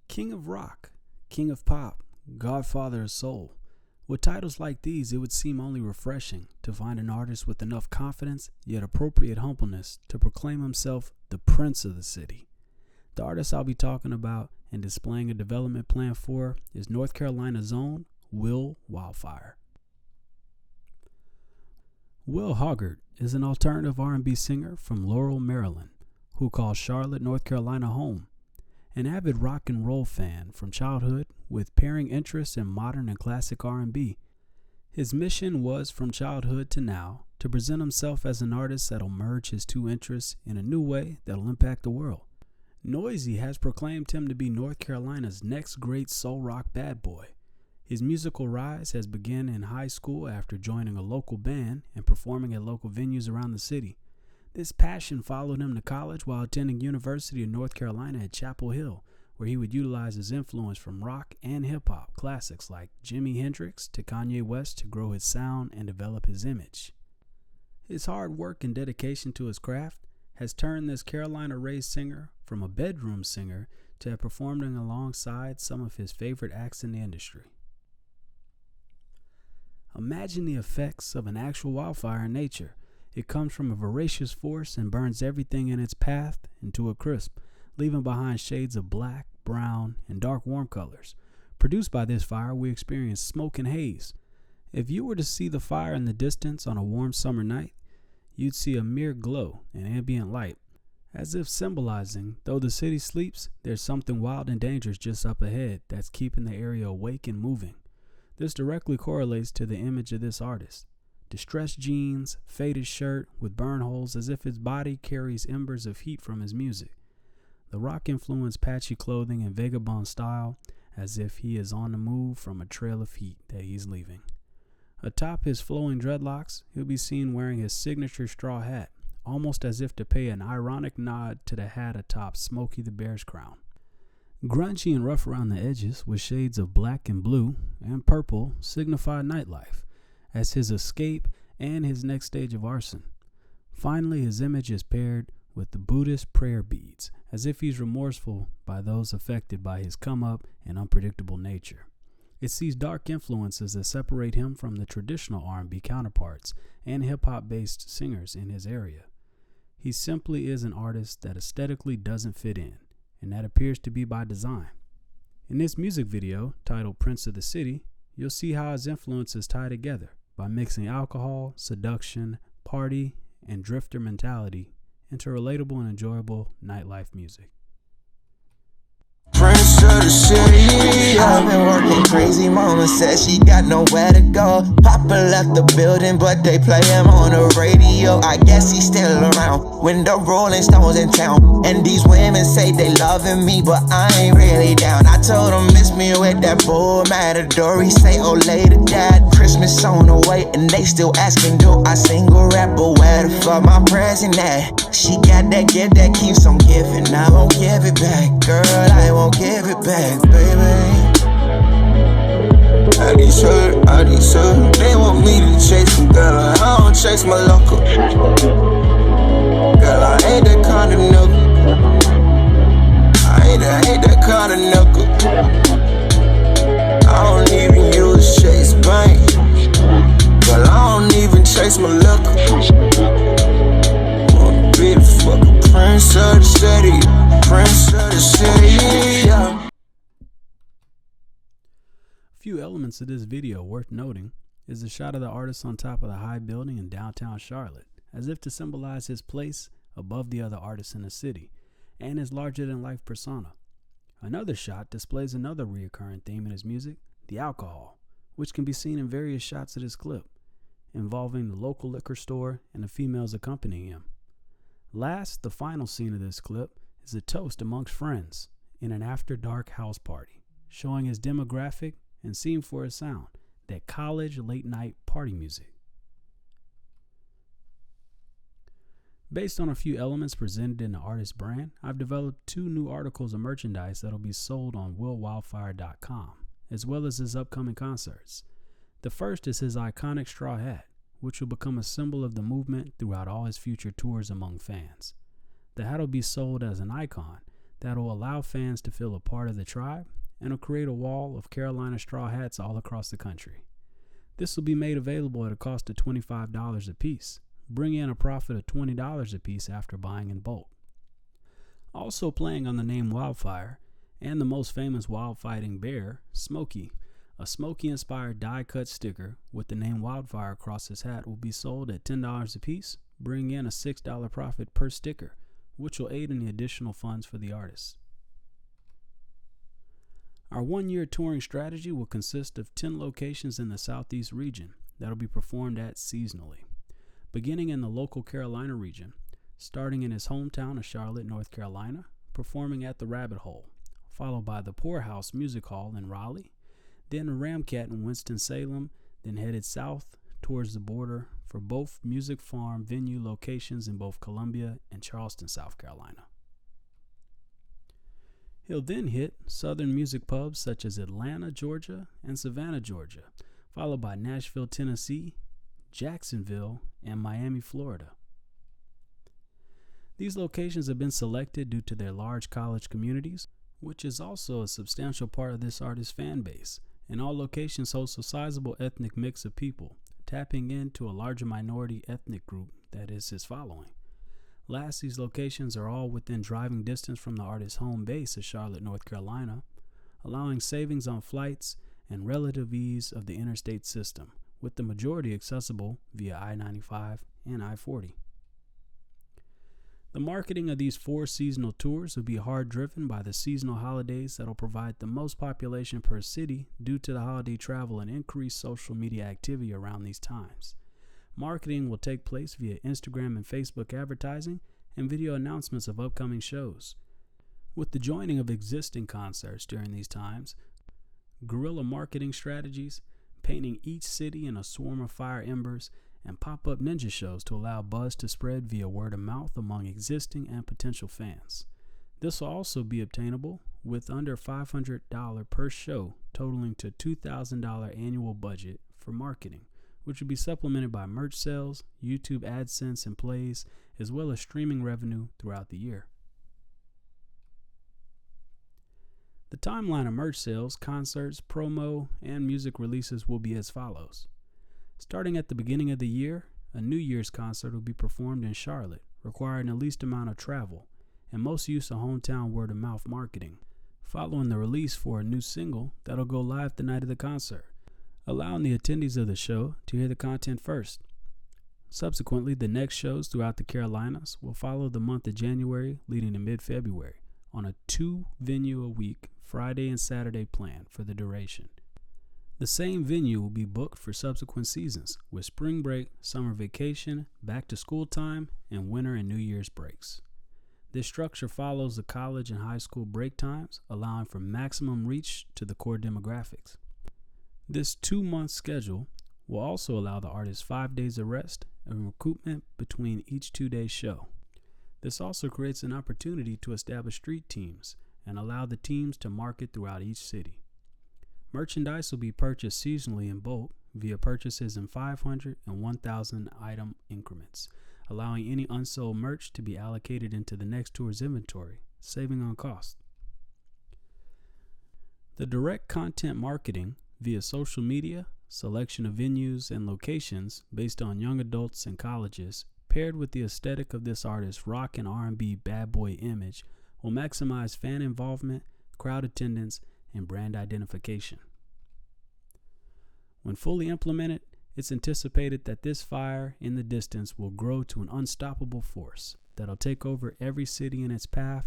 King of rock, king of pop, godfather of soul. With titles like these, it would seem only refreshing to find an artist with enough confidence yet appropriate humbleness to proclaim himself the prince of the city. The artist I'll be talking about and displaying a development plan for is North Carolina's own Will Wildfire. Will Hoggart is an alternative R&B singer from Laurel, Maryland, who calls Charlotte, North Carolina home. An avid rock and roll fan from childhood with pairing interests in modern and classic R&B. His mission was from childhood to now to present himself as an artist that'll merge his two interests in a new way that'll impact the world. Noisy has proclaimed him to be North Carolina's next great soul rock bad boy. His musical rise has begun in high school after joining a local band and performing at local venues around the city. This passion followed him to college while attending University of North Carolina at Chapel Hill, where he would utilize his influence from rock and hip-hop classics like Jimi Hendrix to Kanye West to grow his sound and develop his image. His hard work and dedication to his craft has turned this Carolina-raised singer from a bedroom singer to performing alongside some of his favorite acts in the industry. Imagine the effects of an actual wildfire in nature. It comes from a voracious force and burns everything in its path into a crisp, leaving behind shades of black, brown, and dark warm colors. Produced by this fire, we experience smoke and haze. If you were to see the fire in the distance on a warm summer night, you'd see a mere glow and ambient light, as if symbolizing, though the city sleeps, there's something wild and dangerous just up ahead that's keeping the area awake and moving. This directly correlates to the image of this artist. Distressed jeans, faded shirt with burn holes as if his body carries embers of heat from his music. The rock-influenced patchy clothing and vagabond style as if he is on the move from a trail of heat that he's leaving. Atop his flowing dreadlocks, he'll be seen wearing his signature straw hat, almost as if to pay an ironic nod to the hat atop Smokey the Bear's crown. Grungy and rough around the edges with shades of black and blue and purple signify nightlife as his escape and his next stage of arson. Finally, his image is paired with the Buddhist prayer beads, as if he's remorseful by those affected by his come-up and unpredictable nature. It's these dark influences that separate him from the traditional R&B counterparts and hip-hop based singers in his area. He simply is an artist that aesthetically doesn't fit in, and that appears to be by design. In this music video, titled Prince of the City, you'll see how his influences tie together by mixing alcohol, seduction, party, and drifter mentality into relatable and enjoyable nightlife music. Prince of the city, I've been working crazy. Mama said she got nowhere to go. Papa left the building, but they play him on the radio. I guess he's still around when the Rolling Stones in town. And these women say they loving me, but I ain't really down. I told them miss me with that bull matador. He say, oh, later, dad, Christmas on the way. And they still asking, do I sing or rap? But where the fuck my present at? She got that gift that keeps on giving. I won't give it back, girl, I won't give it back, baby. I deserve, they want me to chase them, girl, I don't chase my local. Girl, I ain't that kind of nigga. I ain't that kind of nigga. I don't even use Chase Bank. Girl, I don't even chase my liquor. Wanna be the fucking prince of the city. Prince of the city, yeah. A few elements of this video worth noting is the shot of the artist on top of the high building in downtown Charlotte, as if to symbolize his place above the other artists in the city, and his larger-than-life persona. Another shot displays another recurring theme in his music, the alcohol, which can be seen in various shots of this clip, involving the local liquor store and the females accompanying him. Last, the final scene of this clip is a toast amongst friends in an after-dark house party, showing his demographic and scene for his sound, that college late-night party music. Based on a few elements presented in the artist's brand, I've developed 2 new articles of merchandise that'll be sold on willwildfire.com, as well as his upcoming concerts. The first is his iconic straw hat, which will become a symbol of the movement throughout all his future tours among fans. The hat will be sold as an icon that'll allow fans to feel a part of the tribe and will create a wall of Carolina straw hats all across the country. This will be made available at a cost of $25 a piece, bringing in a profit of $20 a piece after buying in bulk. Also playing on the name Wildfire and the most famous wildfighting bear, Smokey, a Smokey-inspired die-cut sticker with the name Wildfire across his hat will be sold at $10 a piece, bringing in a $6 profit per sticker, which will aid in the additional funds for the artist. Our one-year touring strategy will consist of 10 locations in the Southeast region that will be performed at seasonally. Beginning in the local Carolina region, starting in his hometown of Charlotte, North Carolina, performing at the Rabbit Hole, followed by the Poorhouse Music Hall in Raleigh, then the Ramcat in Winston-Salem, then headed south towards the border for both Music Farm venue locations in both Columbia and Charleston, South Carolina. He'll then hit southern music pubs such as Atlanta, Georgia, and Savannah, Georgia, followed by Nashville, Tennessee, Jacksonville, and Miami, Florida. These locations have been selected due to their large college communities, which is also a substantial part of this artist's fan base, and all locations host a sizable ethnic mix of people, tapping into a larger minority ethnic group that is his following. Last, these locations are all within driving distance from the artist's home base of Charlotte, North Carolina, allowing savings on flights and relative ease of the interstate system, with the majority accessible via I-95 and I-40. The marketing of these 4 seasonal tours will be hard driven by the seasonal holidays that will provide the most population per city due to the holiday travel and increased social media activity around these times. Marketing will take place via Instagram and Facebook advertising and video announcements of upcoming shows. With the joining of existing concerts during these times, guerrilla marketing strategies, painting each city in a swarm of fire embers, and pop-up ninja shows to allow buzz to spread via word of mouth among existing and potential fans. This will also be obtainable with under $500 per show, totaling to $2,000 annual budget for marketing, which will be supplemented by merch sales, YouTube AdSense and plays, as well as streaming revenue throughout the year. The timeline of merch sales, concerts, promo, and music releases will be as follows. Starting at the beginning of the year, a New Year's concert will be performed in Charlotte, requiring the least amount of travel and most use of hometown word-of-mouth marketing, following the release for a new single that'll go live the night of the concert, allowing the attendees of the show to hear the content first. Subsequently, the next shows throughout the Carolinas will follow the month of January leading to mid-February on a 2-venue-a-week Friday and Saturday plan for the duration. The same venue will be booked for subsequent seasons with spring break, summer vacation, back to school time, and winter and New Year's breaks. This structure follows the college and high school break times, allowing for maximum reach to the core demographics. This 2-month schedule will also allow the artist 5 days of rest and recoupment between each 2-day show. This also creates an opportunity to establish street teams and allow the teams to market throughout each city. Merchandise will be purchased seasonally in bulk via purchases in 500 and 1,000 item increments, allowing any unsold merch to be allocated into the next tour's inventory, saving on cost. The direct content marketing via social media, selection of venues and locations based on young adults and colleges, paired with the aesthetic of this artist's rock and R&B bad boy image, will maximize fan involvement, crowd attendance, and brand identification. When fully implemented, it's anticipated that this fire in the distance will grow to an unstoppable force that'll take over every city in its path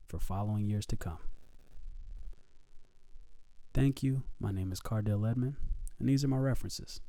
for following years to come. Thank you. My name is Cardell Edmond, and these are my references.